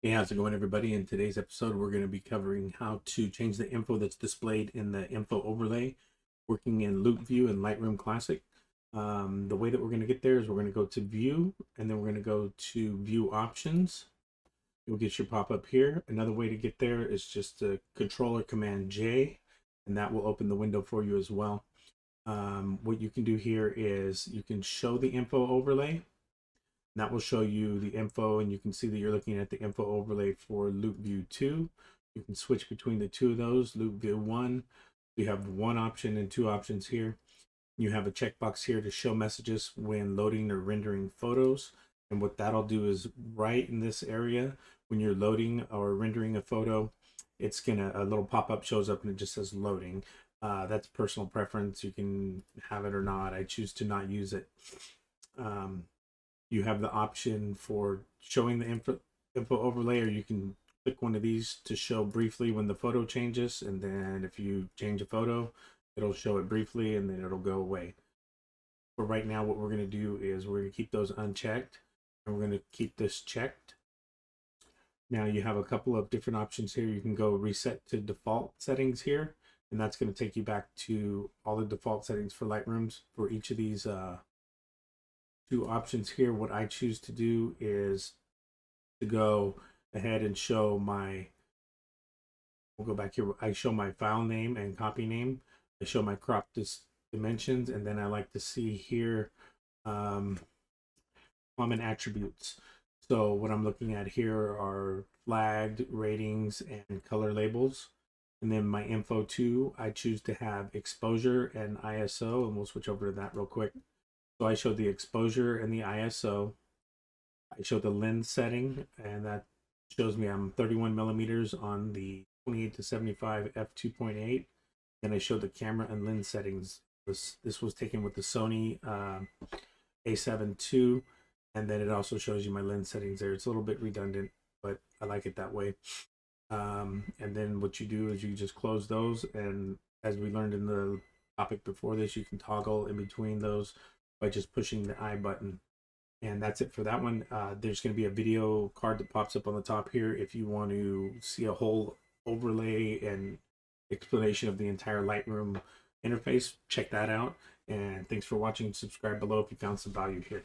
Hey, how's it going, everybody? In today's episode, we're going to be covering how to change the info that's displayed in the info overlay working in Loupe View and Lightroom Classic. The way that we're going to get there is we're going to go to View, and then we're going to go to View Options. You'll get your pop-up here. Another way to get there is just to Ctrl or Command J, and that will open the window for you as well. What you can do here is you can show the info overlay. That will show you the info, and you can see that you're looking at the info overlay for Loupe View 2. You can switch between the two of those. Loupe View 1, you have one option and two options here. You have a checkbox here to show messages when loading or rendering photos. And what that'll do is right in this area, when you're loading or rendering a photo, it's gonna, a little pop-up shows up and it just says loading. That's personal preference. You can have it or not. I choose to not use it. You have the option for showing the info overlay, or you can click one of these to show briefly when the photo changes, and then if you change a photo, it'll show it briefly and then it'll go away. But right now what we're going to do is we're going to keep those unchecked, and we're going to keep this checked. Now you have a couple of different options here. You can go reset to default settings here, and that's going to take you back to all the default settings for Lightrooms for each of these two options here. What I choose to do is to go ahead and show my, we'll go back here. I show my file name and copy name. I show my crop dimensions, and then I like to see here common attributes. So what I'm looking at here are flagged, ratings, and color labels. And then my info 2, I choose to have exposure and ISO, and we'll switch over to that real quick. So I show the exposure and the ISO. I show the lens setting, and that shows me I'm 31 millimeters on the 28 to 75 f2.8. Then I show the camera and lens settings. This was taken with the Sony a7 II, and then it also shows you my lens settings there. It's a little bit redundant, but I like it that way. And then what you do is you just close those, and as we learned in the topic before this, you can toggle in between those by just pushing the I button. And that's it for that one. There's going to be a video card that pops up on the top here if you want to see a whole overlay and explanation of the entire Lightroom interface. Check that out. And thanks for watching. Subscribe below if you found some value here.